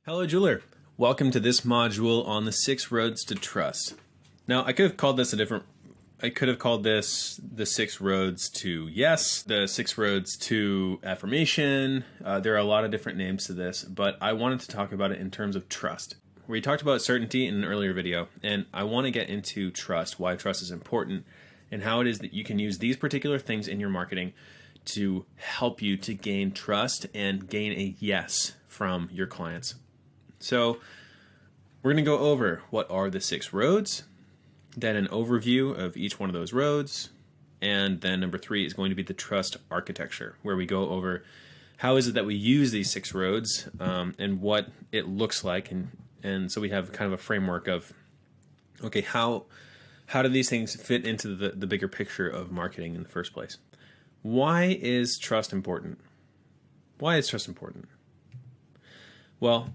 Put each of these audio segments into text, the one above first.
Hello, jeweler. Welcome to this module on the 6 roads to trust. Now, I could have called this the 6 roads to yes, the 6 roads to affirmation. There are a lot of different names to this, but I wanted to talk about it in terms of trust. We talked about certainty in an earlier video, and I want to get into trust, why trust is important, and how it is that you can use these particular things in your marketing to help you to gain trust and gain a yes from your clients. So we're going to go over what are the 6 roads, then an overview of each one of those roads, and then number 3 is going to be the trust architecture, where we go over how is it that we use these 6 roads and what it looks like, and so we have kind of a framework of, okay, how do these things fit into the bigger picture of marketing in the first place? Why is trust important? Why is trust important? Well,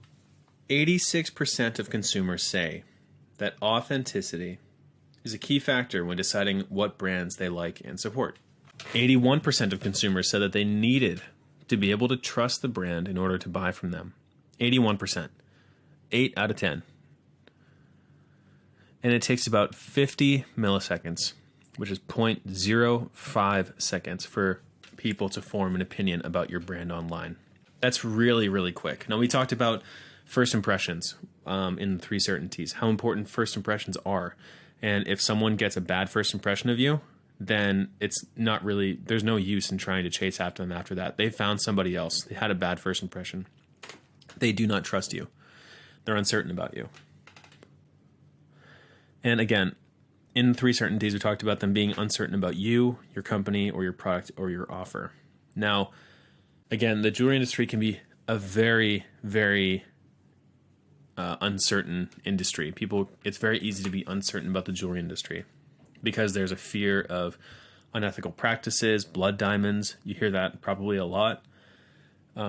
86% of consumers say that authenticity is a key factor when deciding what brands they like and support. 81% of consumers said that they needed to be able to trust the brand in order to buy from them. 81%. 8 out of 10. And it takes about 50 milliseconds, which is 0.05 seconds, for people to form an opinion about your brand online. That's really, really quick. Now, we talked about first impressions in the 3 certainties, how important first impressions are. And if someone gets a bad first impression of you, then it's not really, there's no use in trying to chase after them after that. They found somebody else. They had a bad first impression. They do not trust you. They're uncertain about you. And again, in 3 certainties, we talked about them being uncertain about you, your company, or your product, or your offer. Now, again, the jewelry industry can be a very, very uncertain industry. It's very easy to be uncertain about the jewelry industry because there's a fear of unethical practices, blood diamonds. You hear that probably a lot.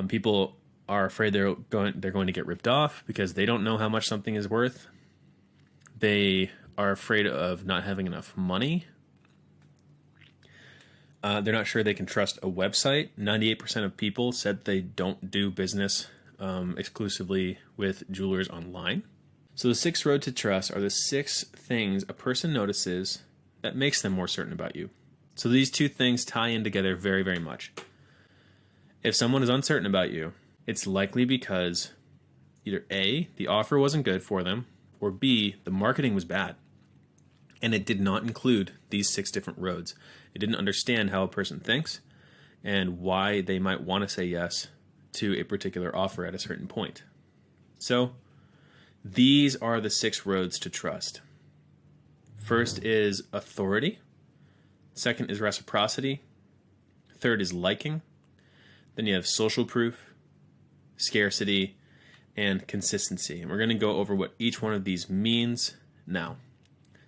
People are afraid they're going to get ripped off because they don't know how much something is worth. They are afraid of not having enough money. They're not sure they can trust a website. 98% of people said they don't do business exclusively with jewelers online. So the 6 road to trust are the 6 things a person notices that makes them more certain about you. So these 2 things tie in together very, very much. If someone is uncertain about you, it's likely because either A, the offer wasn't good for them, or B, the marketing was bad. And it did not include these 6 different roads. It didn't understand how a person thinks and why they might want to say yes to a particular offer at a certain point. So these are the 6 roads to trust. First is authority. Second is reciprocity. Third is liking. Then you have social proof, scarcity, and consistency. And we're going to go over what each one of these means now.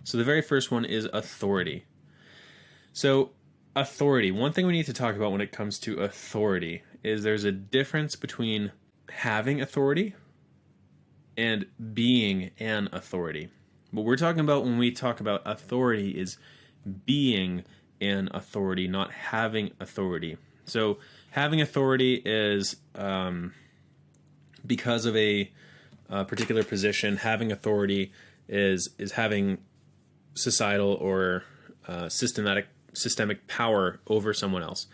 So the very first one is authority. So authority, one thing we need to talk about when it comes to authority is there's a difference between having authority and being an authority. What we're talking about when we talk about authority is being an authority, not having authority. So having authority is because of a particular position. Having authority is having societal or systemic power over someone else.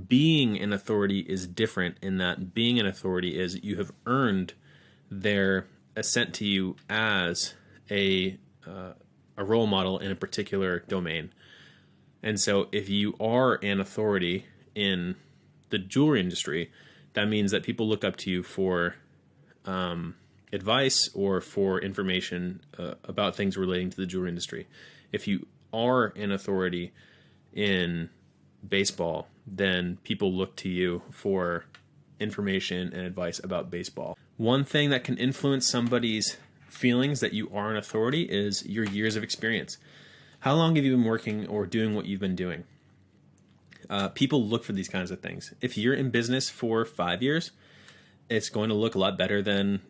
Being an authority is different in that being an authority is you have earned their assent to you as a role model in a particular domain. And so if you are an authority in the jewelry industry, that means that people look up to you for advice or for information about things relating to the jewelry industry. If you are an authority in baseball, then people look to you for information and advice about baseball. One thing that can influence somebody's feelings that you are an authority is your years of experience. How long have you been working or doing what you've been doing? People look for these kinds of things. If you're in business for 5 years, it's going to look a lot better than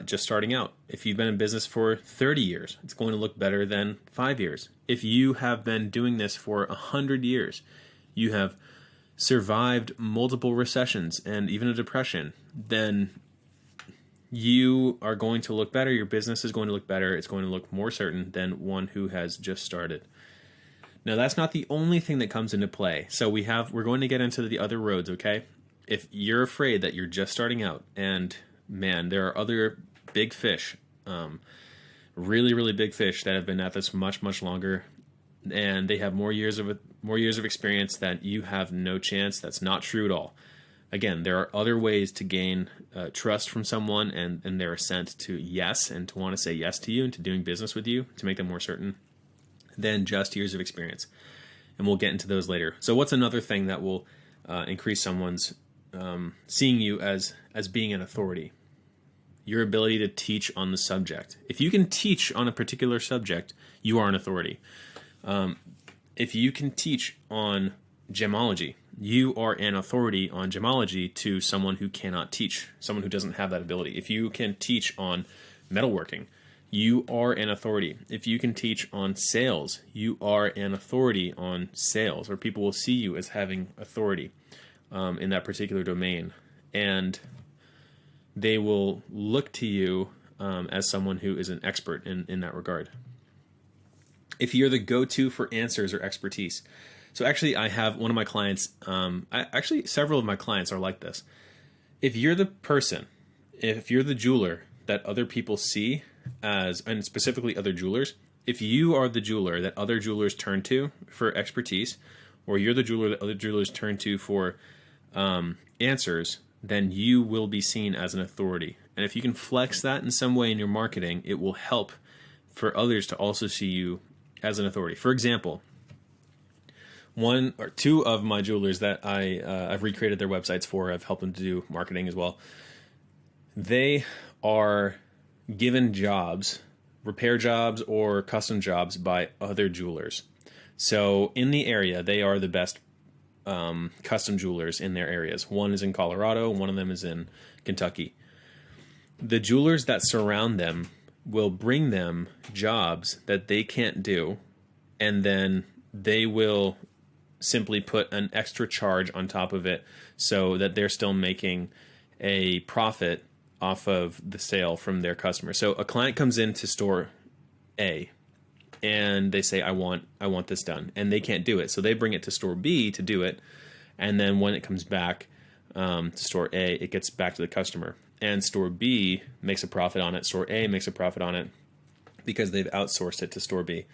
just starting out. If you've been in business for 30 years, it's going to look better than 5 years. If you have been doing this for 100 years, you have survived multiple recessions and even a depression, then you are going to look better. Your business is going to look better. It's going to look more certain than one who has just started. Now, that's not the only thing that comes into play. So we're going to get into the other roads, okay? If you're afraid that you're just starting out, and man, there are other big fish, really, really big fish that have been at this much, much longer, and they have more years of experience, that you have no chance. That's not true at all. Again, there are other ways to gain trust from someone and their assent to yes, and to want to say yes to you and to doing business with you to make them more certain than just years of experience. And we'll get into those later. So what's another thing that will increase someone's seeing you as being an authority? Your ability to teach on the subject. If you can teach on a particular subject, you are an authority. If you can teach on gemology, you are an authority on gemology to someone who cannot teach, someone who doesn't have that ability. If you can teach on metalworking, you are an authority. If you can teach on sales, you are an authority on sales, or people will see you as having authority in that particular domain. And they will look to you as someone who is an expert in that regard. If you're the go-to for answers or expertise. So actually, I have one of my clients, several of my clients are like this. If you're the jeweler that other people see as, and specifically other jewelers, if you are the jeweler that other jewelers turn to for expertise, or you're the jeweler that other jewelers turn to for answers, then you will be seen as an authority. And if you can flex that in some way in your marketing, it will help for others to also see you as an authority. For example, one or two of my jewelers that I've recreated their websites for, I've helped them to do marketing as well. They are given jobs, repair jobs or custom jobs by other jewelers. So in the area, they are the best custom jewelers in their areas. One is in Colorado, one of them is in Kentucky. The jewelers that surround them will bring them jobs that they can't do, and then they will simply put an extra charge on top of it so that they're still making a profit off of the sale from their customer. So a client comes into store A and they say, I want this done, and they can't do it. So they bring it to store B to do it. And then when it comes back to store A, it gets back to the customer, and store B makes a profit on it. Store A makes a profit on it because they've outsourced it to store B.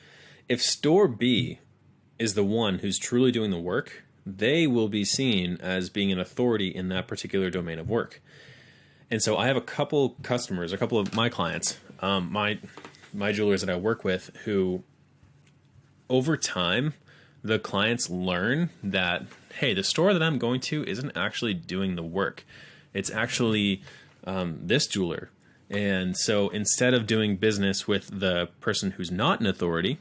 If store B is the one who's truly doing the work, they will be seen as being an authority in that particular domain of work. And so I have a couple customers, a couple of my clients, my jewelers that I work with, who over time, the clients learn that, hey, the store that I'm going to isn't actually doing the work. It's actually this jeweler. And so instead of doing business with the person who's not an authority,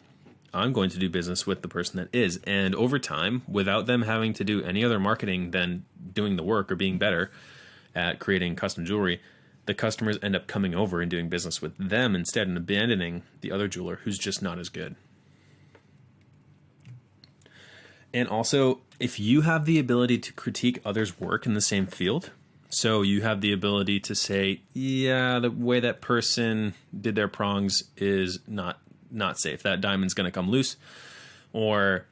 I'm going to do business with the person that is. And over time, without them having to do any other marketing than doing the work or being better at creating custom jewelry, the customers end up coming over and doing business with them instead, and abandoning the other jeweler who's just not as good. And also, if you have the ability to critique others' work in the same field, so you have the ability to say, yeah, the way that person did their prongs is not safe. That diamond's going to come loose, or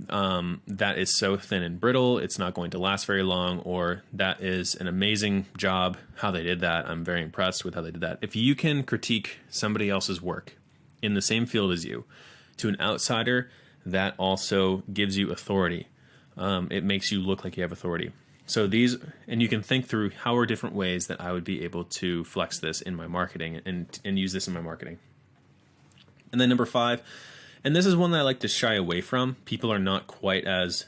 that is so thin and brittle, it's not going to last very long, or that is an amazing job, how they did that. I'm very impressed with how they did that. If you can critique somebody else's work in the same field as you, to an outsider, that also gives you authority. It makes you look like you have authority. So these, and you can think through how are different ways that I would be able to flex this in my marketing and use this in my marketing. And then number 5, and this is one that I like to shy away from. People are not quite as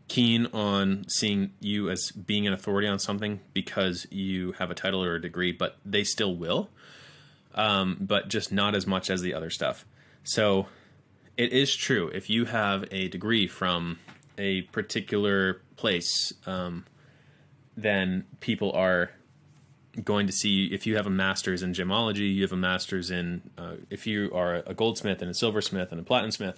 keen on seeing you as being an authority on something because you have a title or a degree, but they still will, but just not as much as the other stuff. So it is true, if you have a degree from a particular place, then people are going to see, if you have a master's in gemology, you have a master's in, if you are a goldsmith and a silversmith and a platinsmith,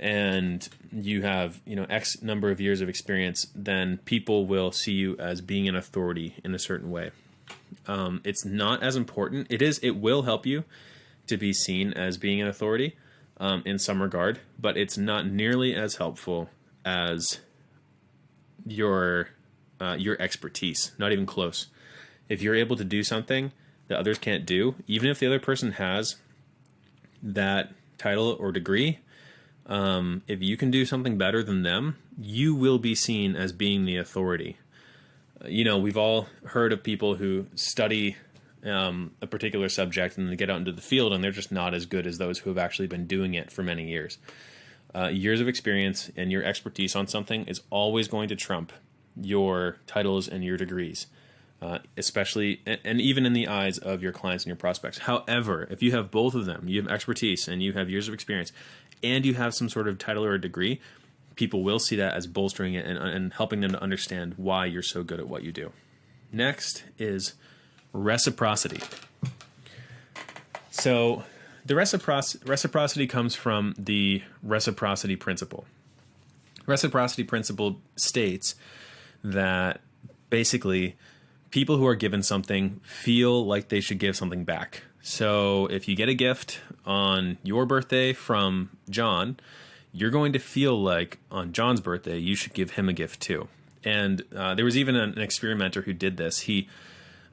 and you have, X number of years of experience, then people will see you as being an authority in a certain way. It's not as important. It will help you to be seen as being an authority in some regard, but it's not nearly as helpful as your expertise. Not even close. If you're able to do something that others can't do, even if the other person has that title or degree, if you can do something better than them, you will be seen as being the authority. We've all heard of people who study a particular subject and they get out into the field and they're just not as good as those who have actually been doing it for many years. Years of experience and your expertise on something is always going to trump your titles and your degrees, especially and even in the eyes of your clients and your prospects. However, if you have both of them, you have expertise and you have years of experience and you have some sort of title or a degree, people will see that as bolstering it and helping them to understand why you're so good at what you do. Next is reciprocity. So the reciprocity comes from the reciprocity principle. Reciprocity principle states that basically people who are given something feel like they should give something back. So if you get a gift on your birthday from John, you're going to feel like on John's birthday, you should give him a gift too. And there was even an experimenter who did this. It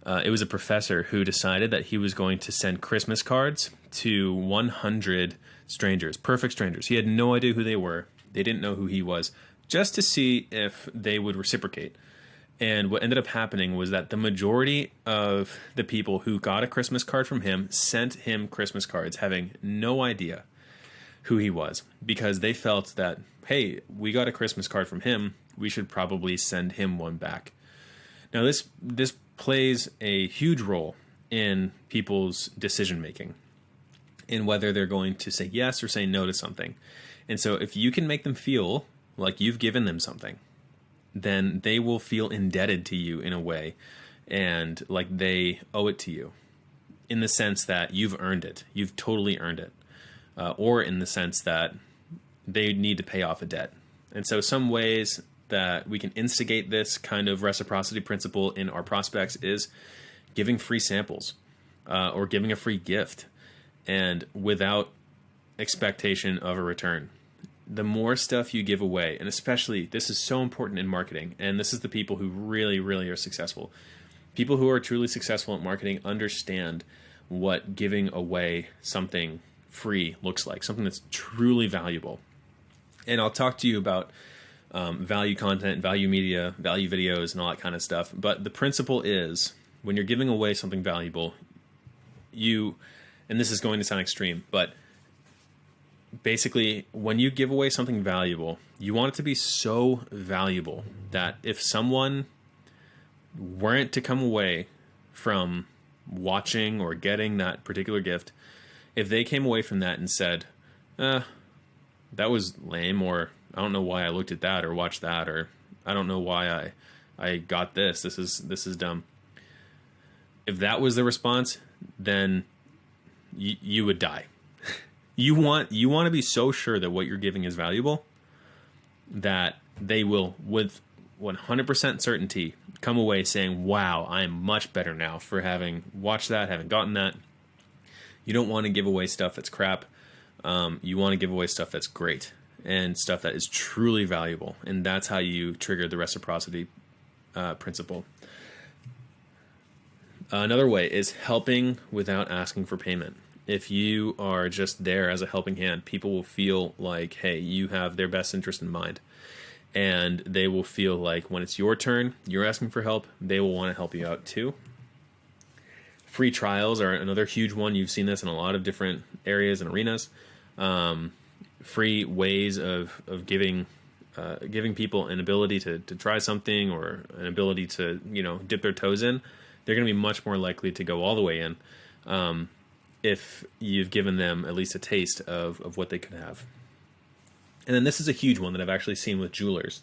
was a professor who decided that he was going to send Christmas cards to 100 strangers, perfect strangers. He had no idea who they were. They didn't know who he was, just to see if they would reciprocate. And what ended up happening was that the majority of the people who got a Christmas card from him sent him Christmas cards having no idea who he was, because they felt that, hey, we got a Christmas card from him, we should probably send him one back. Now, this plays a huge role in people's decision making, in whether they're going to say yes or say no to something. And so if you can make them feel like you've given them something, then they will feel indebted to you in a way and like they owe it to you, in the sense that you've earned it. You've totally earned it. Or in the sense that they need to pay off a debt. And so some ways that we can instigate this kind of reciprocity principle in our prospects is giving free samples or giving a free gift, and without expectation of a return. The more stuff you give away, and especially this is so important in marketing, and this is the people who really, really are successful. People who are truly successful at marketing understand what giving away something free looks like, something that's truly valuable. And I'll talk to you about value content, value media, value videos, and all that kind of stuff. But the principle is, when you're giving away something valuable, and this is going to sound extreme, but basically, when you give away something valuable, you want it to be so valuable that if someone weren't to come away from watching or getting that particular gift, if they came away from that and said, that was lame, or I don't know why I looked at that or watched that, or I don't know why I got this. This is dumb. If that was the response, then you would die. You want to be so sure that what you're giving is valuable that they will, with 100% certainty, come away saying, wow, I am much better now for having watched that, having gotten that. You don't want to give away stuff that's crap. You want to give away stuff that's great and stuff that is truly valuable. And that's how you trigger the reciprocity principle. Another way is helping without asking for payment. If you are just there as a helping hand, people will feel like, hey, you have their best interest in mind. And they will feel like when it's your turn, you're asking for help, they will want to help you out too. Free trials are another huge one. You've seen this in a lot of different areas and arenas. Free ways of giving people an ability to try something, or an ability to dip their toes in. They're going to be much more likely to go all the way in if you've given them at least a taste of what they could have. And then this is a huge one that I've actually seen with jewelers: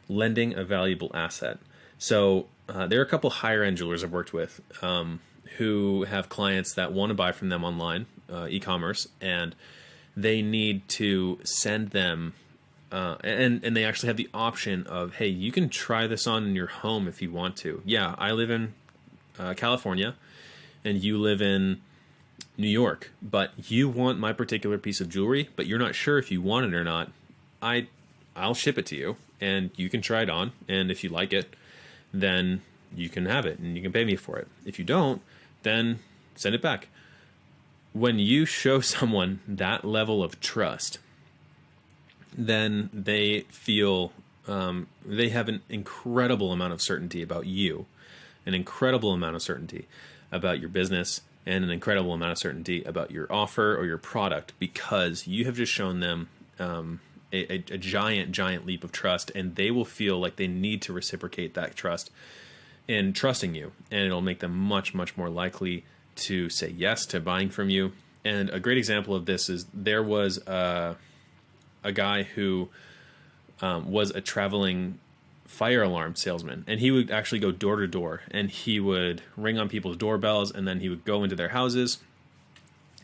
lending a valuable asset. So there are a couple higher end jewelers I've worked with who have clients that want to buy from them online, e-commerce, and they need to send them, and they actually have the option of, hey, you can try this on in your home if you want to. Yeah, I live in California, and you live in New York, but you want my particular piece of jewelry, but you're not sure if you want it or not. I'll ship it to you, and you can try it on, and if you like it, then you can have it, and you can pay me for it. If you don't, then send it back. When you show someone that level of trust, then they feel they have an incredible amount of certainty about you, an incredible amount of certainty about your business, and an incredible amount of certainty about your offer or your product, because you have just shown them a giant leap of trust, and they will feel like they need to reciprocate that trust in trusting you, and it'll make them much more likely to say yes to buying from you. And a great example of this is there was a guy who was a traveling fire alarm salesman, and he would actually go door to door, and he would ring on people's doorbells, and then he would go into their houses,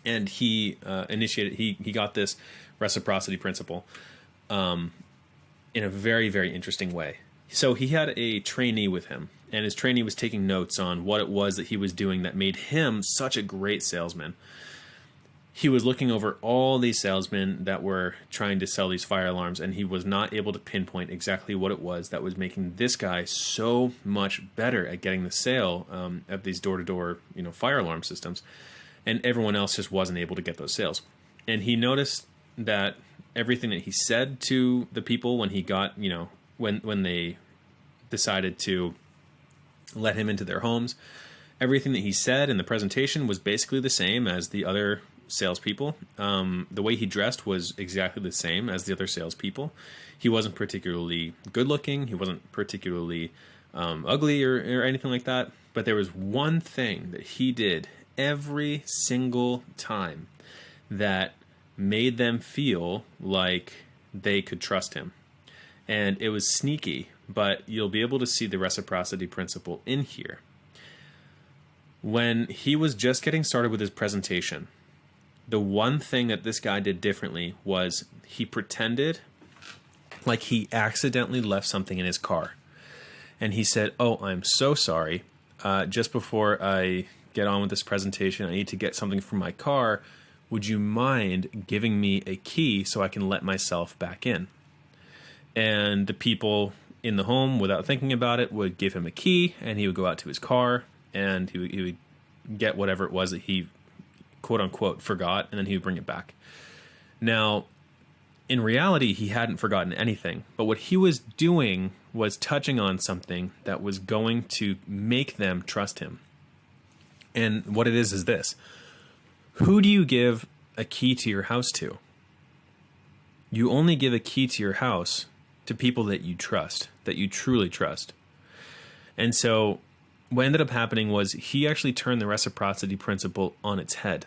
and he got this reciprocity principle in a very interesting way. So he had a trainee with him, and his trainee was taking notes on what it was that he was doing that made him such a great salesman. He was looking over all these salesmen that were trying to sell these fire alarms, and he was not able to pinpoint exactly what it was that was making this guy so much better at getting the sale of these door-to-door, fire alarm systems, and everyone else just wasn't able to get those sales. And he noticed that everything that he said to the people when he got, when they decided to let him into their homes, everything that he said in the presentation was basically the same as the other salespeople. The way he dressed was exactly the same as the other salespeople. He wasn't particularly good looking. He wasn't particularly ugly or anything like that. But there was one thing that he did every single time that made them feel like they could trust him. And it was sneaky, but you'll be able to see the reciprocity principle in here. When he was just getting started with his presentation, the one thing that this guy did differently was he pretended like he accidentally left something in his car. And he said, "Oh, I'm so sorry. Just before I get on with this presentation, I need to get something from my car. Would you mind giving me a key so I can let myself back in?" And the people in the home, without thinking about it, would give him a key, and he would go out to his car, and he would get whatever it was that he, quote unquote, forgot, and then he would bring it back. Now, in reality, he hadn't forgotten anything, but what he was doing was touching on something that was going to make them trust him. And what it is this: who do you give a key to your house to? You only give a key to your house to people that you trust, that you truly trust. And so what ended up happening was he actually turned the reciprocity principle on its head.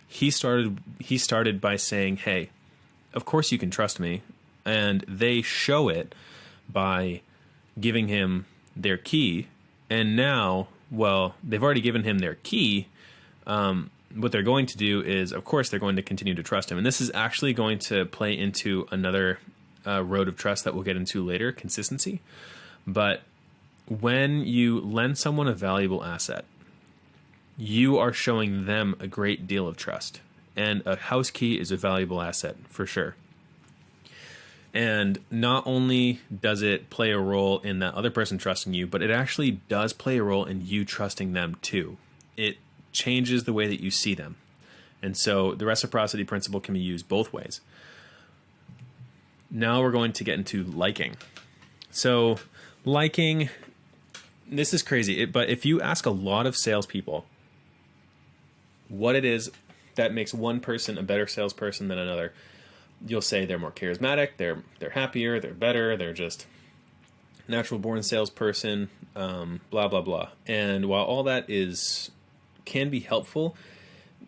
He started by saying, "Hey, of course you can trust me." And they show it by giving him their key. And now, well, they've already given him their key. What they're going to do is, of course, they're going to continue to trust him. And this is actually going to play into another road of trust that we'll get into later, consistency. But when you lend someone a valuable asset, you are showing them a great deal of trust. And a house key is a valuable asset for sure. And not only does it play a role in that other person trusting you, but it actually does play a role in you trusting them too. It changes the way that you see them. And so the reciprocity principle can be used both ways. Now we're going to get into liking. So liking, this is crazy, but if you ask a lot of salespeople what it is that makes one person a better salesperson than another, you'll say they're more charismatic, they're happier, they're better, they're just natural born salesperson, blah, blah, blah. And while all that can be helpful,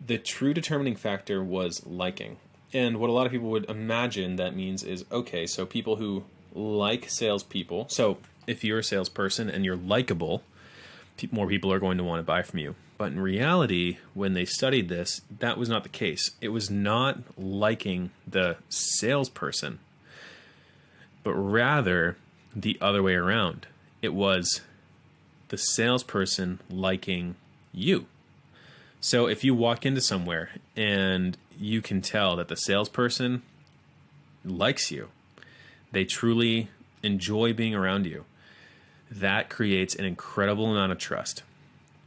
the true determining factor was liking. And what a lot of people would imagine that means is, okay, so people who like salespeople, so if you're a salesperson and you're likable, more people are going to want to buy from you. But in reality, when they studied this, that was not the case. It was not liking the salesperson, but rather the other way around. It was the salesperson liking you. So if you walk into somewhere and you can tell that the salesperson likes you, they truly enjoy being around you, that creates an incredible amount of trust.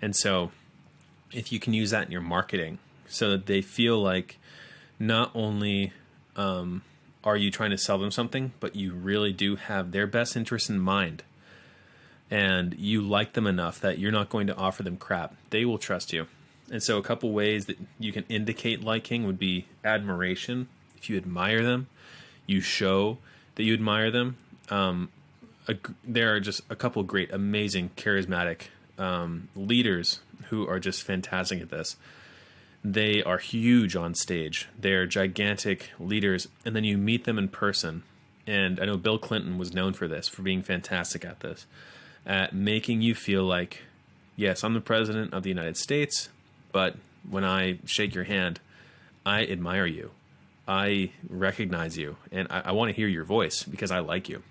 And so if you can use that in your marketing so that they feel like not only are you trying to sell them something, but you really do have their best interest in mind, and you like them enough that you're not going to offer them crap, they will trust you. And so a couple ways that you can indicate liking would be admiration. If you admire them, you show that you admire them. There are just a couple great, amazing, charismatic leaders who are just fantastic at this. They are huge on stage. They're gigantic leaders, and then you meet them in person. And I know Bill Clinton was known for this, for being fantastic at this, at making you feel like, yes, I'm the president of the United States, but when I shake your hand, I admire you. I recognize you, and I want to hear your voice because I like you.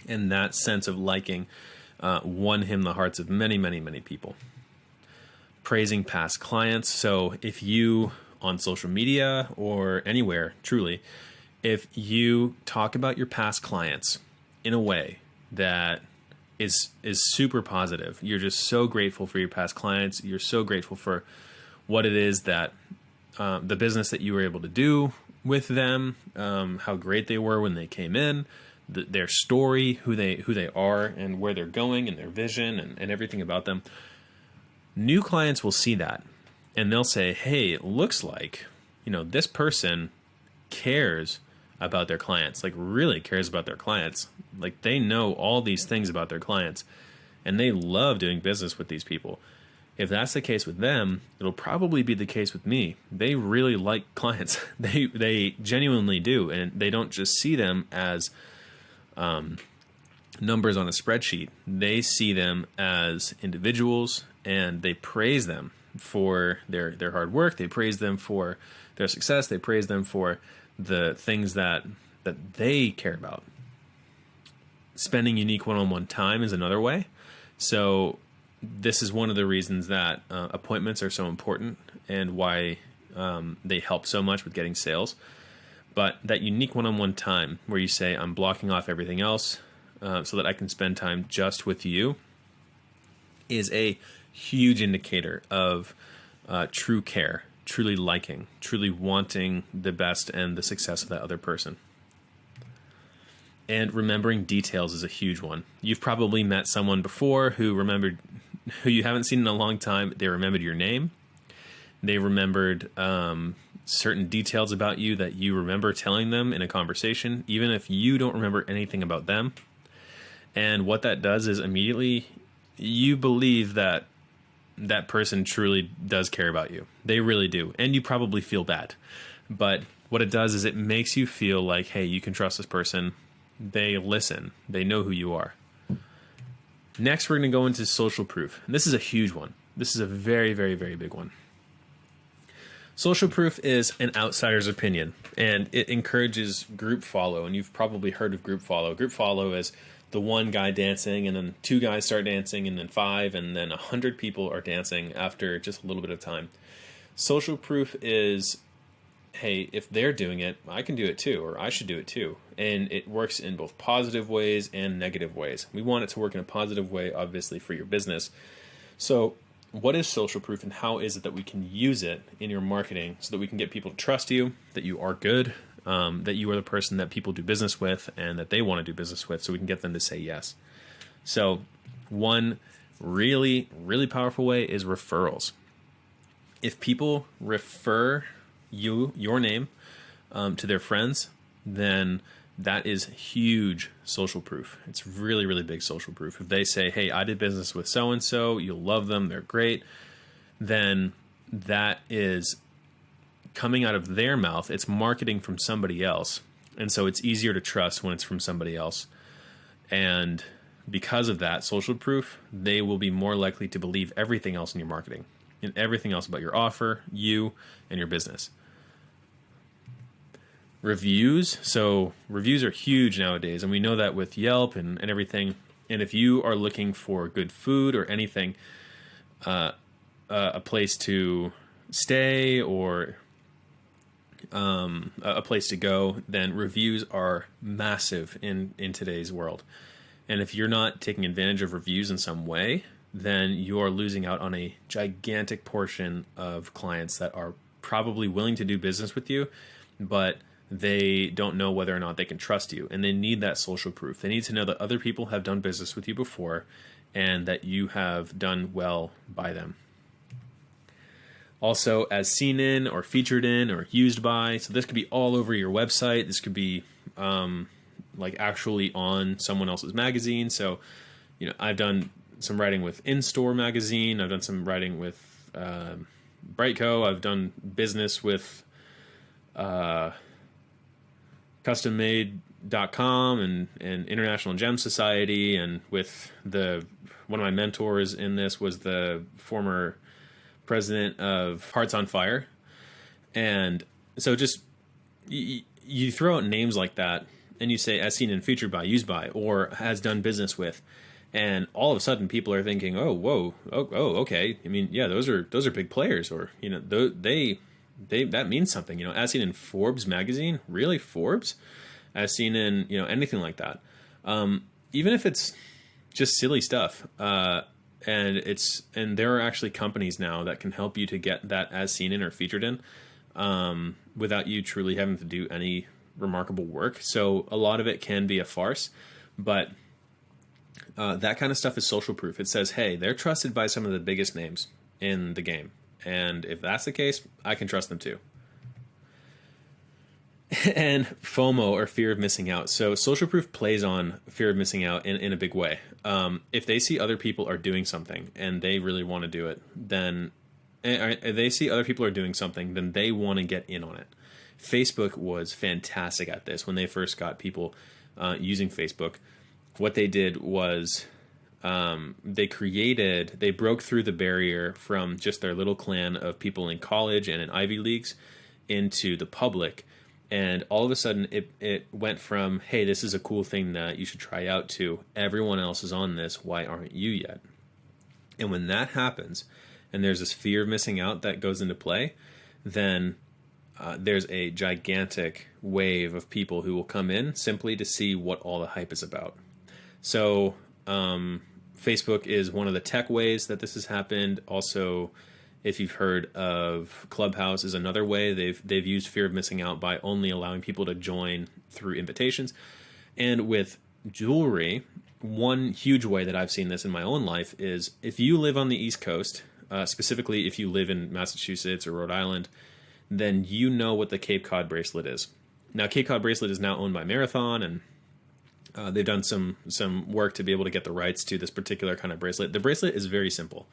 And that sense of liking won him the hearts of many, many, many people. Praising past clients. So if you, on social media or anywhere, truly, if you talk about your past clients in a way that is super positive, you're just so grateful for your past clients, you're so grateful for what it is that the business that you were able to do with them, how great they were when they came in, their story, who they are and where they're going, and their vision and everything about them. New clients will see that and they'll say, hey, it looks like, this person cares about their clients, like really cares about their clients. Like they know all these things about their clients and they love doing business with these people. If that's the case with them, it'll probably be the case with me. They really like clients. They genuinely do. And they don't just see them as numbers on a spreadsheet. They see them as individuals, and they praise them for their hard work. They praise them for their success. They praise them for the things that they care about. Spending unique one-on-one time is another way. So this is one of the reasons that appointments are so important and why they help so much with getting sales. But that unique one-on-one time where you say, I'm blocking off everything else so that I can spend time just with you, is a huge indicator of true care, truly liking, truly wanting the best and the success of that other person. And remembering details is a huge one. You've probably met someone before who you haven't seen in a long time. They remembered your name. They remembered certain details about you that you remember telling them in a conversation, even if you don't remember anything about them. And what that does is immediately you believe that that person truly does care about you. They really do. And you probably feel bad. But what it does is it makes you feel like, hey, you can trust this person. They listen. They know who you are. Next, we're going to go into social proof. And this is a huge one. This is a very, very, very big one. Social proof is an outsider's opinion, and it encourages group follow. And you've probably heard of group follow. Group follow is the one guy dancing, and then 2 guys start dancing, and then 5, and then 100 people are dancing after just a little bit of time. Social proof is, hey, if they're doing it, I can do it too, or I should do it too. And it works in both positive ways and negative ways. We want it to work in a positive way, obviously, for your business. So what is social proof, and how is it that we can use it in your marketing so that we can get people to trust you, that you are good, that you are the person that people do business with and that they want to do business with, so we can get them to say yes. So one really, really powerful way is referrals. If people refer your name to their friends, then that is huge social proof. It's really, really big social proof. If they say, hey, I did business with so-and-so, you'll love them, they're great, then that is coming out of their mouth. It's marketing from somebody else. And so it's easier to trust when it's from somebody else. And because of that social proof, they will be more likely to believe everything else in your marketing and everything else about your offer, you, and your business. Reviews. So reviews are huge nowadays, and we know that with Yelp and everything. And if you are looking for good food or anything, a place to stay or a place to go, then reviews are massive in today's world. And if you're not taking advantage of reviews in some way, then you are losing out on a gigantic portion of clients that are probably willing to do business with you, but they don't know whether or not they can trust you. And they need that social proof. They need to know that other people have done business with you before and that you have done well by them. Also, as seen in or featured in or used by. So this could be all over your website. This could be like actually on someone else's magazine. So, I've done some writing with In-Store magazine. I've done some writing with Brightco. I've done business with CustomMade.com and International Gem Society, and with one of my mentors in this was the former president of Hearts on Fire. And so just you throw out names like that and you say as seen and featured by, used by, or has done business with, and all of a sudden people are thinking, oh, whoa, okay. I mean, yeah, those are big players, or they that means something. As seen in Forbes magazine, really Forbes, as seen in anything like that. Even if it's just silly stuff, and there are actually companies now that can help you to get that as seen in or featured in, without you truly having to do any remarkable work. So a lot of it can be a farce, but that kind of stuff is social proof. It says, hey, they're trusted by some of the biggest names in the game. And if that's the case, I can trust them too. And FOMO, or fear of missing out. So social proof plays on fear of missing out in a big way. If they see other people are doing something and they really want to do it, then they see other people are doing something, then they want to get in on it. Facebook was fantastic at this when they first got people using Facebook. What they did was they broke through the barrier from just their little clan of people in college and in Ivy Leagues into the public. And all of a sudden it went from, hey, this is a cool thing that you should try out, to everyone else is on this, why aren't you yet? And when that happens, and there's this fear of missing out that goes into play, then there's a gigantic wave of people who will come in simply to see what all the hype is about. So Facebook is one of the tech ways that this has happened. Also, if you've heard of Clubhouse, is another way they've used fear of missing out by only allowing people to join through invitations. And with jewelry, one huge way that I've seen this in my own life is if you live on the East Coast, specifically if you live in Massachusetts or Rhode Island, then you know what the Cape Cod bracelet is. Now, Cape Cod bracelet is now owned by Marathon, and they've done some work to be able to get the rights to this particular kind of bracelet. The bracelet is very simple.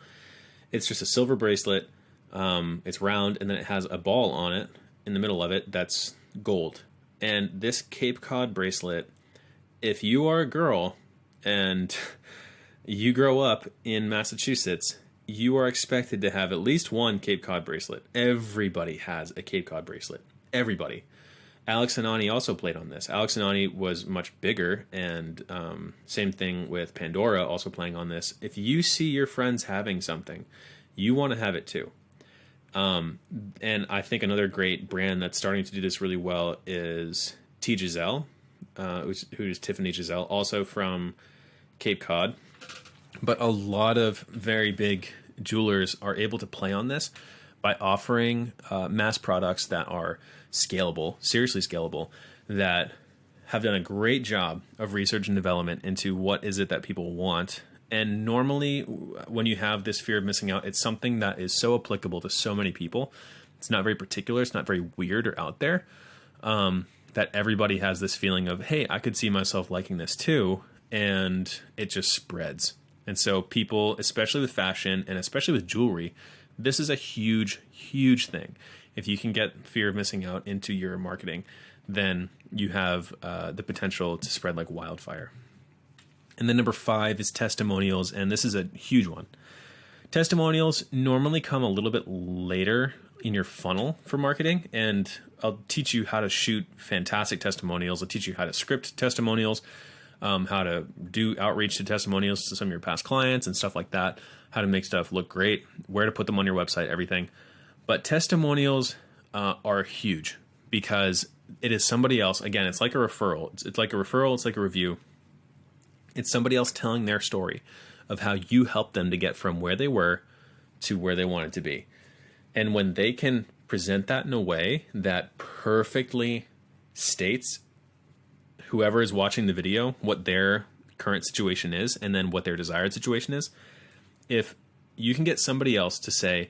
It's just a silver bracelet. It's round, and then it has a ball on it in the middle of it that's gold. And this Cape Cod bracelet, if you are a girl and you grow up in Massachusetts, you are expected to have at least one Cape Cod bracelet. Everybody has a Cape Cod bracelet. Everybody. Alex and Ani also played on this. Alex and Ani was much bigger, and same thing with Pandora also playing on this. If you see your friends having something, you want to have it too. And I think another great brand that's starting to do this really well is T. Giselle, who's Tiffany Giselle, also from Cape Cod. But a lot of very big jewelers are able to play on this by offering mass products that are scalable, seriously scalable, that have done a great job of research and development into what is it that people want. And normally when you have this fear of missing out, it's something that is so applicable to so many people. It's not very particular. It's not very weird or out there, that everybody has this feeling of, hey, I could see myself liking this too. And it just spreads. And so people, especially with fashion and especially with jewelry, this is a huge, huge thing. If you can get fear of missing out into your marketing, then you have the potential to spread like wildfire. And then number 5 is testimonials, and this is a huge one. Testimonials normally come a little bit later in your funnel for marketing, and I'll teach you how to shoot fantastic testimonials. I'll teach you how to script testimonials, how to do outreach to testimonials to some of your past clients and stuff like that, how to make stuff look great, where to put them on your website, everything. But testimonials are huge because it is somebody else. Again, it's like a referral. It's like a referral. It's like a review. It's somebody else telling their story of how you helped them to get from where they were to where they wanted to be. And when they can present that in a way that perfectly states whoever is watching the video what their current situation is and then what their desired situation is, if you can get somebody else to say,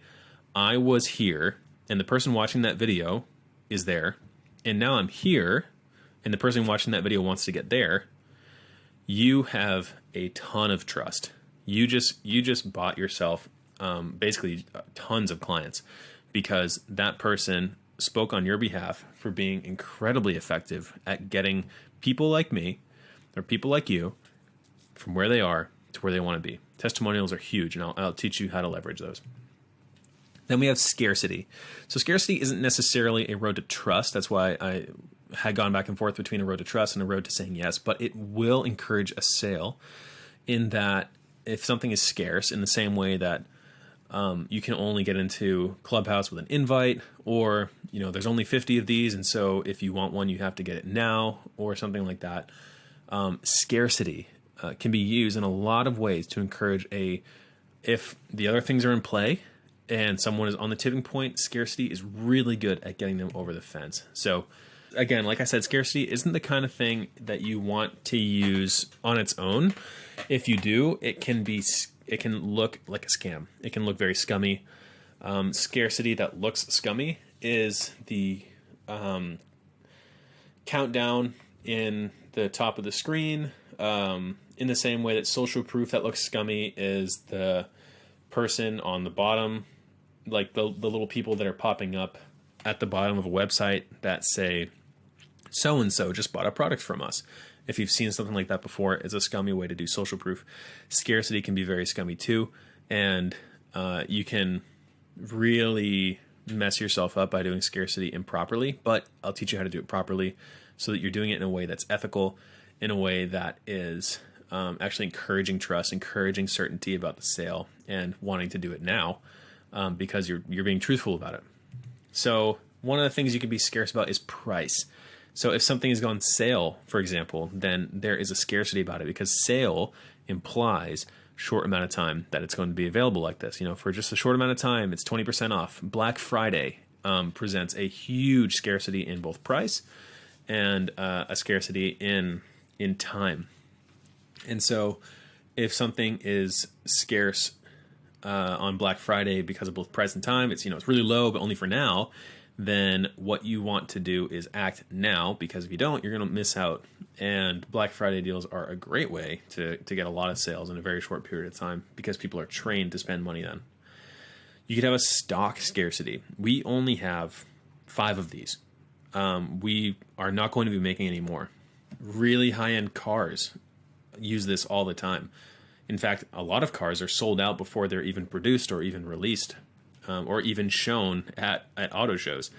I was here and the person watching that video is there, and now I'm here and the person watching that video wants to get there, you have a ton of trust. You just bought yourself basically tons of clients because that person spoke on your behalf for being incredibly effective at getting people like me or people like you from where they are to where they want to be. Testimonials are huge, and I'll teach you how to leverage those. Then we have scarcity. So scarcity isn't necessarily a road to trust. That's why I had gone back and forth between a road to trust and a road to saying yes, but it will encourage a sale in that if something is scarce, in the same way that you can only get into Clubhouse with an invite, or there's only 50 of these, and so if you want one, you have to get it now, or something like that. Scarcity can be used in a lot of ways to encourage if the other things are in play and someone is on the tipping point, scarcity is really good at getting them over the fence. So again, like I said, scarcity isn't the kind of thing that you want to use on its own. If you do, it can look like a scam. It can look very scummy. Scarcity that looks scummy is the countdown in the top of the screen. In the same way that social proof that looks scummy is the person on the bottom, like the little people that are popping up at the bottom of a website that say, so-and-so just bought a product from us. If you've seen something like that before, it's a scummy way to do social proof. Scarcity can be very scummy too, and you can really mess yourself up by doing scarcity improperly, but I'll teach you how to do it properly so that you're doing it in a way that's ethical, in a way that is actually encouraging trust, encouraging certainty about the sale, and wanting to do it now because you're being truthful about it. So one of the things you can be scarce about is price. So if something is on sale, for example, then there is a scarcity about it because sale implies short amount of time that it's going to be available like this. For just a short amount of time, it's 20% off. Black Friday presents a huge scarcity in both price and a scarcity in time. And so if something is scarce on Black Friday because of both price and time, it's really low, but only for now, then what you want to do is act now, because if you don't, you're going to miss out. And Black Friday deals are a great way to get a lot of sales in a very short period of time because people are trained to spend money then. You could have a stock scarcity. We only have 5 of these. We are not going to be making any more. Really high-end cars use this all the time. In fact, a lot of cars are sold out before they're even produced or even released. Or even shown at auto shows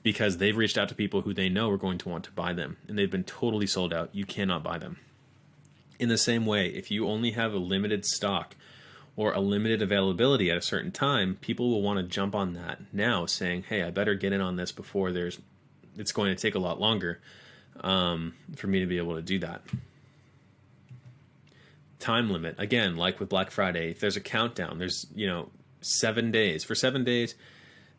because they've reached out to people who they know are going to want to buy them, and they've been totally sold out. You cannot buy them. In the same way, if you only have a limited stock or a limited availability at a certain time, people will want to jump on that now, saying, hey, I better get in on this before it's going to take a lot longer for me to be able to do that. Time limit. Again, like with Black Friday, if there's a countdown, there's, 7 days. For 7 days,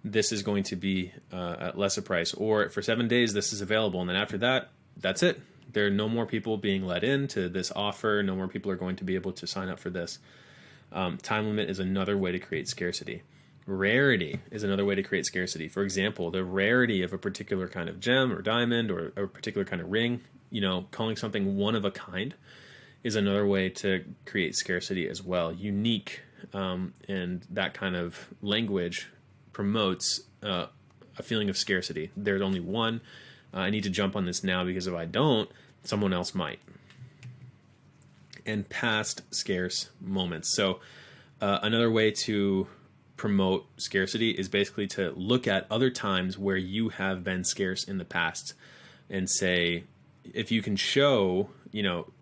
this is going to be at lesser price. Or for 7 days, this is available. And then after that, that's it. There are no more people being let into this offer. No more people are going to be able to sign up for this. Time limit is another way to create scarcity. Rarity is another way to create scarcity. For example, the rarity of a particular kind of gem or diamond or a particular kind of ring, calling something one of a kind is another way to create scarcity as well. Unique. And that kind of language promotes a feeling of scarcity. There's only one. I need to jump on this now because if I don't, someone else might. and past scarce moments. So another way to promote scarcity is basically to look at other times where you have been scarce in the past and say, if you can show,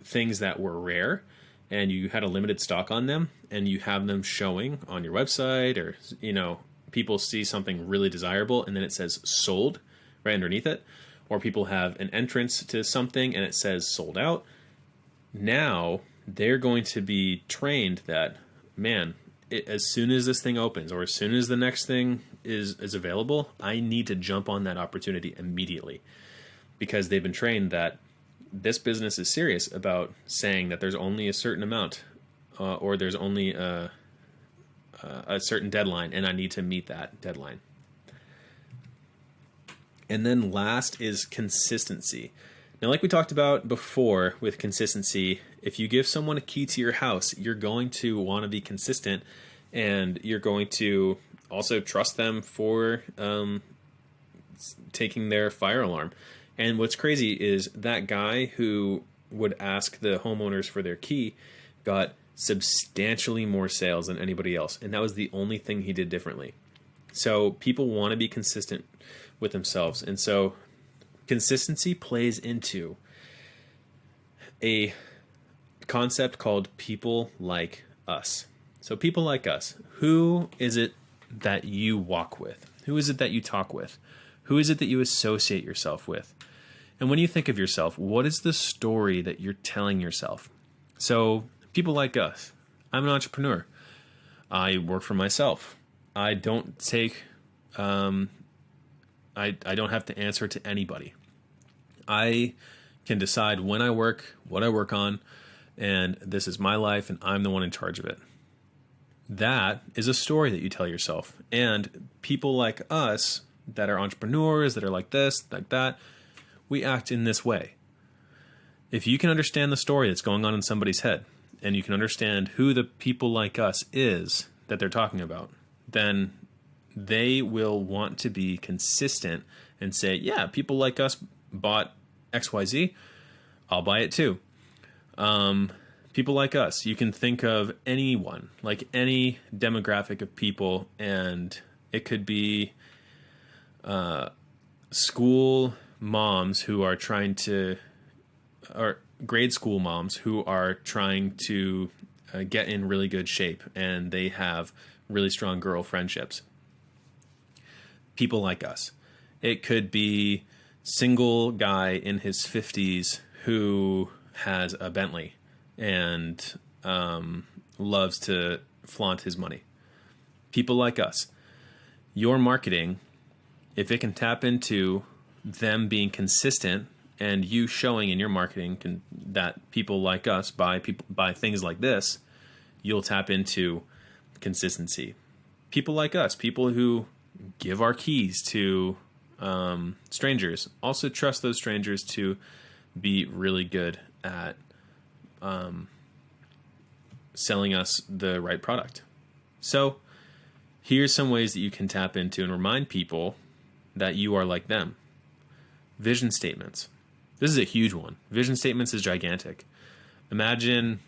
things that were rare and you had a limited stock on them and you have them showing on your website, or, people see something really desirable and then it says sold right underneath it, or people have an entrance to something and it says sold out. Now they're going to be trained that, man, as soon as this thing opens or as soon as the next thing is available, I need to jump on that opportunity immediately, because they've been trained that this business is serious about saying that there's only a certain amount or there's only a certain deadline, and I need to meet that deadline. And then last is consistency. Now, like we talked about before with consistency, if you give someone a key to your house, you're going to want to be consistent, and you're going to also trust them for taking their fire alarm. And what's crazy is that guy who would ask the homeowners for their key got substantially more sales than anybody else, and that was the only thing he did differently. So people want to be consistent with themselves, and so consistency plays into a concept called people like us. So people like us, who is it that you walk with? Who is it that you talk with? Who is it that you associate yourself with? And when you think of yourself, what is the story that you're telling yourself? So people like us. I'm an entrepreneur. I work for myself. I don't take, I don't have to answer to anybody. I can decide when I work, what I work on, and this is my life and I'm the one in charge of it. That is a story that you tell yourself. And people like us that are entrepreneurs, that are like this, like that, we act in this way. If you can understand the story that's going on in somebody's head, and you can understand who the people like us is that they're talking about, then they will want to be consistent and say, yeah, people like us bought XYZ, I'll buy it too. People like us, you can think of anyone, like any demographic of people, and it could be school moms who are trying to, or grade school moms who are trying to get in really good shape, and they have really strong girl friendships. People like us. It could be single guy in his 50s who has a Bentley and loves to flaunt his money. People like us. Your marketing, if it can tap into them being consistent and you showing in your marketing that people like us buy things like this, you'll tap into consistency. People like us, people who give our keys to strangers, also trust those strangers to be really good at selling us the right product. So here's some ways that you can tap into and remind people that you are like them. Vision statements. This is a huge one. Vision statements is gigantic. Imagine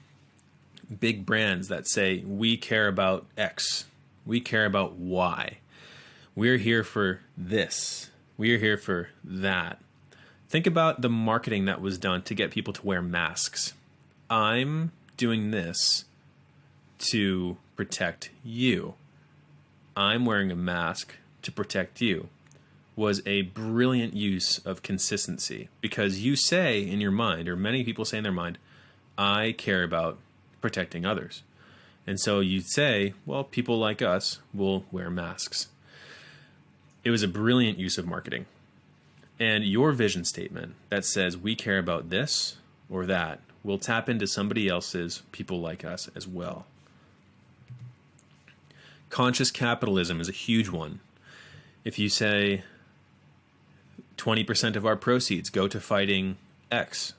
big brands that say, we care about X. We care about Y. We're here for this. We're here for that. Think about the marketing that was done to get people to wear masks. I'm doing this to protect you. I'm wearing a mask to protect you. Was a brilliant use of consistency, because you say in your mind, or many people say in their mind, I care about protecting others. And so you say, well, people like us will wear masks. It was a brilliant use of marketing. And your vision statement that says we care about this or that will tap into somebody else's people like us as well. Conscious capitalism is a huge one. If you say 20% of our proceeds go to fighting X,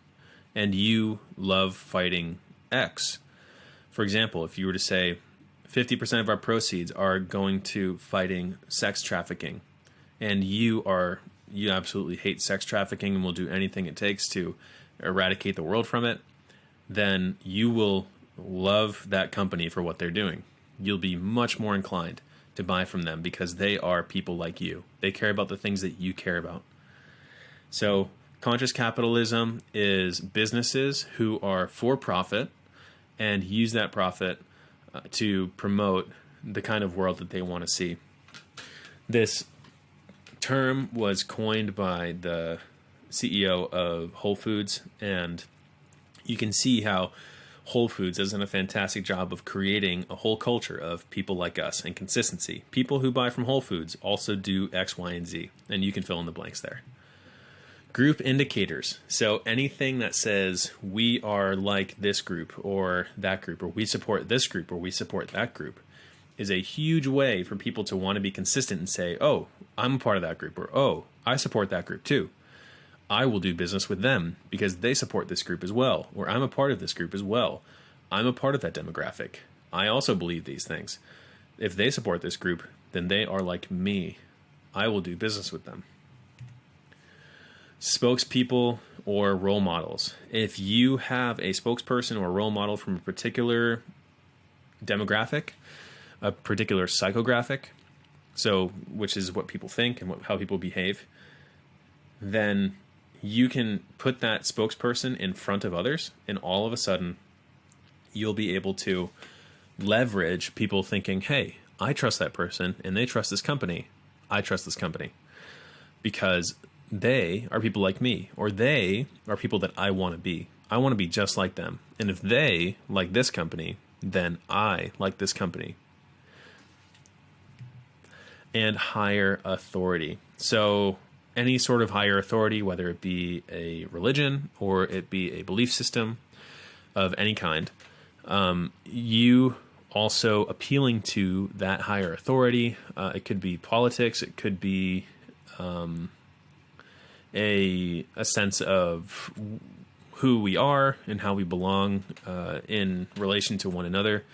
and you love fighting X. For example, if you were to say 50% of our proceeds are going to fighting sex trafficking, and you absolutely hate sex trafficking and will do anything it takes to eradicate the world from it, then you will love that company for what they're doing. You'll be much more inclined to buy from them because they are people like you. They care about the things that you care about. So conscious capitalism is businesses who are for profit and use that profit to promote the kind of world that they want to see. This term was coined by the CEO of Whole Foods, and you can see how Whole Foods has done a fantastic job of creating a whole culture of people like us and consistency. People who buy from Whole Foods also do X, Y, and Z, and you can fill in the blanks there. Group indicators. So anything that says we are like this group or that group, or we support this group or we support that group, is a huge way for people to want to be consistent and say, oh, I'm a part of that group, or oh, I support that group too. I will do business with them because they support this group as well, or I'm a part of this group as well. I'm a part of that demographic. I also believe these things. If they support this group, then they are like me. I will do business with them. Spokespeople or role models. If you have a spokesperson or a role model from a particular demographic, a particular psychographic, so which is what people think and how people behave, then you can put that spokesperson in front of others, and all of a sudden you'll be able to leverage people thinking, hey, I trust that person and they trust this company. I trust this company because they are people like me, or they are people that I want to be. I want to be just like them. And if they like this company, then I like this company. And higher authority. So any sort of higher authority, whether it be a religion or it be a belief system of any kind, you also appealing to that higher authority. It could be politics. It could be a sense of who we are and how we belong in relation to one another.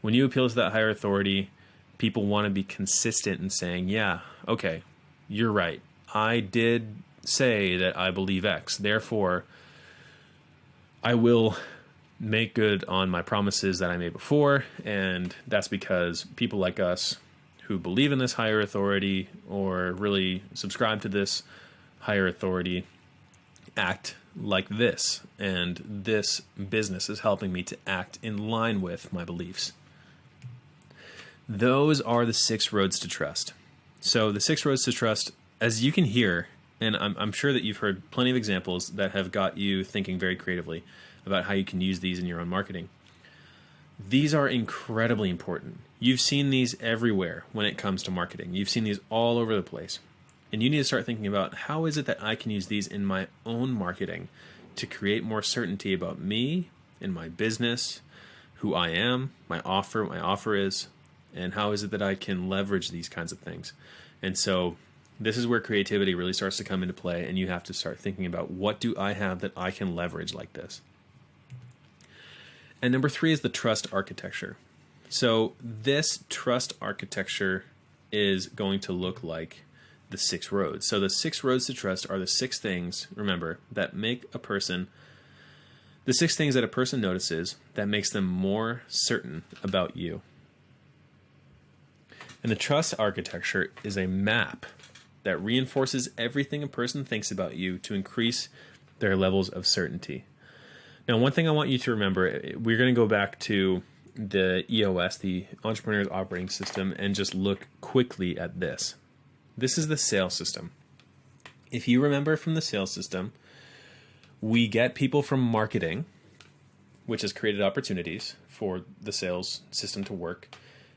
When you appeal to that higher authority, people want to be consistent in saying, yeah, okay, you're right. I did say that I believe X. Therefore, I will make good on my promises that I made before. And that's because people like us who believe in this higher authority or really subscribe to this higher authority act like this. And this business is helping me to act in line with my beliefs. Those are the 6 roads to trust. So the 6 roads to trust, as you can hear, and I'm sure that you've heard plenty of examples that have got you thinking very creatively about how you can use these in your own marketing. These are incredibly important. You've seen these everywhere when it comes to marketing. You've seen these all over the place. And you need to start thinking about how is it that I can use these in my own marketing to create more certainty about me and my business, who I am, my offer, what my offer is, and how is it that I can leverage these kinds of things. And so this is where creativity really starts to come into play, and you have to start thinking about, what do I have that I can leverage like this? And number 3 is the trust architecture. So this trust architecture is going to look like the 6 roads. So the 6 roads to trust are the 6 things, remember, that make a person, the 6 things that a person notices that makes them more certain about you. And the trust architecture is a map that reinforces everything a person thinks about you to increase their levels of certainty. Now, one thing I want you to remember, we're going to go back to the EOS, the Entrepreneur's Operating System, and just look quickly at this. This is the sales system. If you remember from the sales system, we get people from marketing, which has created opportunities for the sales system to work.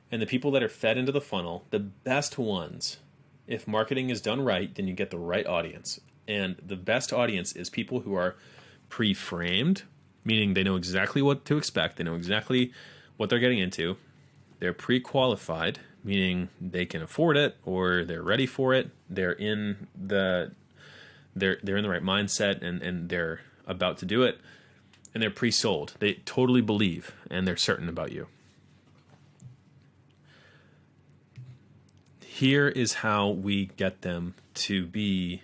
And the people that are fed into the funnel, the best ones, if marketing is done right, then you get the right audience. And the best audience is people who are pre-framed, meaning they know exactly what to expect. They know exactly what they're getting into. They're pre-qualified, meaning they can afford it or they're ready for it. They're in the right mindset and they're about to do it. And they're pre-sold. They totally believe and they're certain about you. Here is how we get them to be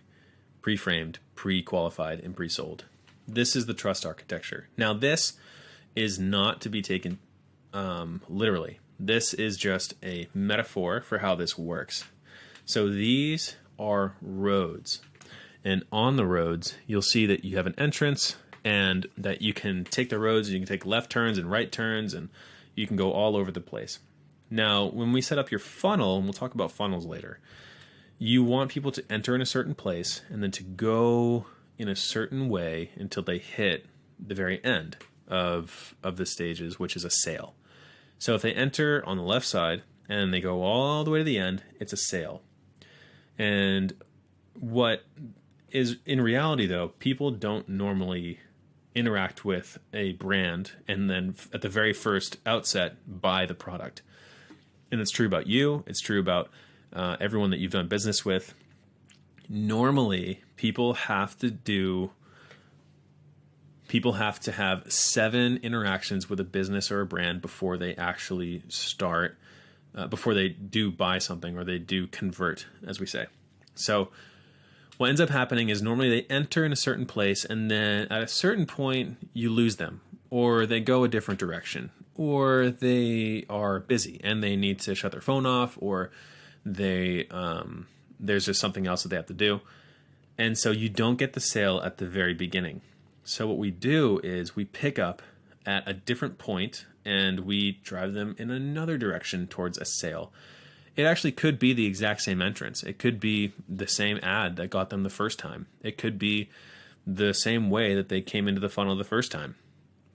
pre-framed, pre-qualified, and pre-sold. This is the trust architecture. Now this is not to be taken literally. This is just a metaphor for how this works. So these are roads. And on the roads, you'll see that you have an entrance and that you can take the roads, you can take left turns and right turns, and you can go all over the place. Now, when we set up your funnel, and we'll talk about funnels later, you want people to enter in a certain place and then to go in a certain way until they hit the very end of the stages, which is a sale. So if they enter on the left side and they go all the way to the end, it's a sale. And what is in reality, though, people don't normally interact with a brand and then at the very first outset buy the product. And it's true about you. It's true about everyone that you've done business with. Normally, people have to have 7 interactions with a business or a brand before they actually start, before they do buy something or they do convert, as we say. So what ends up happening is normally they enter in a certain place and then at a certain point you lose them, or they go a different direction, or they are busy and they need to shut their phone off, or there's just something else that they have to do. And so you don't get the sale at the very beginning. So what we do is we pick up at a different point and we drive them in another direction towards a sale. It actually could be the exact same entrance. It could be the same ad that got them the first time. It could be the same way that they came into the funnel the first time.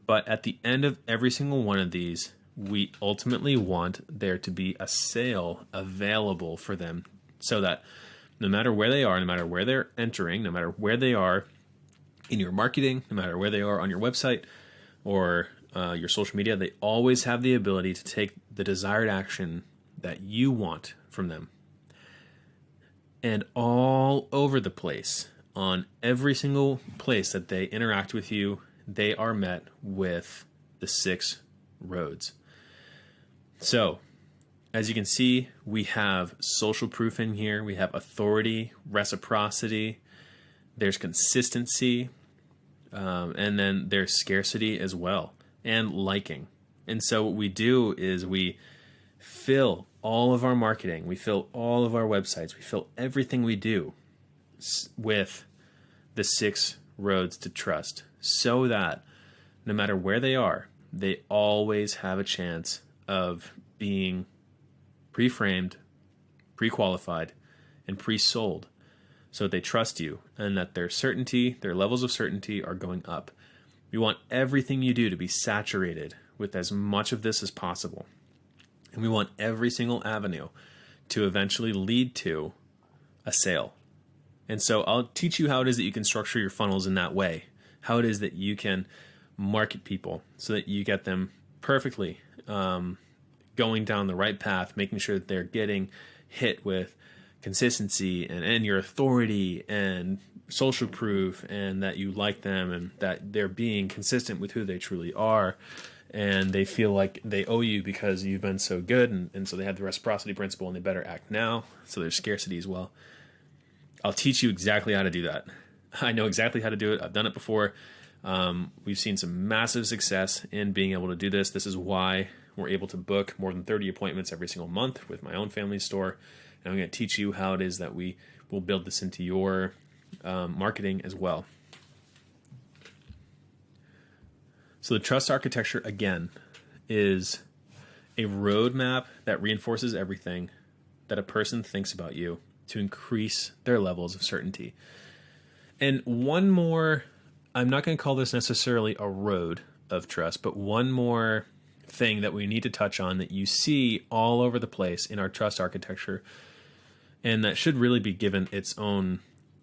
But at the end of every single one of these, we ultimately want there to be a sale available for them so that no matter where they are, no matter where they're entering, no matter where they are in your marketing, no matter where they are on your website or your social media, they always have the ability to take the desired action that you want from them. And all over the place, on every single place that they interact with you, they are met with the 6 roads. So, as you can see, we have social proof in here. We have authority, reciprocity, there's consistency, and then there's scarcity as well, and liking. And so what we do is we fill all of our marketing, we fill all of our websites, we fill everything we do with the 6 roads to trust, so that no matter where they are, they always have a chance of being pre-framed, pre-qualified, and pre-sold, so that they trust you and that their certainty, their levels of certainty are going up. We want everything you do to be saturated with as much of this as possible. And we want every single avenue to eventually lead to a sale. And so I'll teach you how it is that you can structure your funnels in that way, how it is that you can market people so that you get them perfectly going down the right path, making sure that they're getting hit with consistency and your authority and social proof, and that you like them and that they're being consistent with who they truly are. And they feel like they owe you because you've been so good. And so they have the reciprocity principle and they better act now. So there's scarcity as well. I'll teach you exactly how to do that. I know exactly how to do it. I've done it before. We've seen some massive success in being able to do this. This is why we're able to book more than 30 appointments every single month with my own family store. And I'm going to teach you how it is that we will build this into your marketing as well. So the trust architecture, again, is a roadmap that reinforces everything that a person thinks about you to increase their levels of certainty. And one more, I'm not going to call this necessarily a road of trust, but one more thing that we need to touch on that you see all over the place in our trust architecture, and that should really be given its own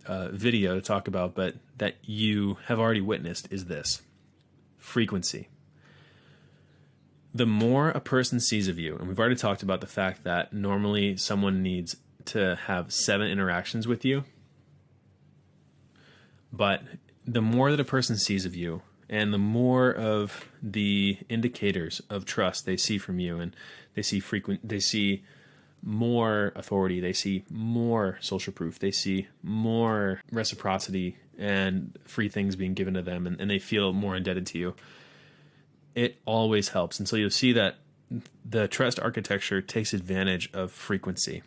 video to talk about, but that you have already witnessed, is this: frequency. The more a person sees of you, and we've already talked about the fact that normally someone needs to have 7 interactions with you, but the more that a person sees of you and the more of the indicators of trust they see from you, and they see more authority, they see more social proof, they see more reciprocity and free things being given to them, and they feel more indebted to you. It always helps. And so you'll see that the trust architecture takes advantage of frequency.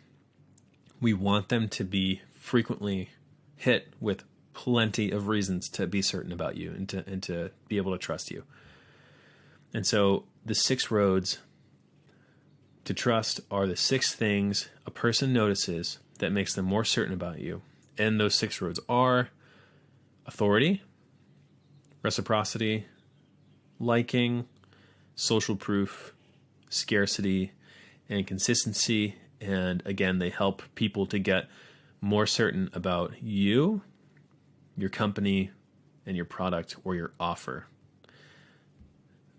We want them to be frequently hit with plenty of reasons to be certain about you and to be able to trust you. And so the 6 roads to trust are the 6 things a person notices that makes them more certain about you. And those 6 roads are authority, reciprocity, liking, social proof, scarcity, and consistency. And again, they help people to get more certain about you, your company, and your product or your offer.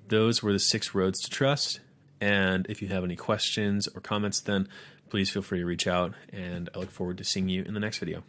Those were the 6 roads to trust. And if you have any questions or comments, then please feel free to reach out. And I look forward to seeing you in the next video.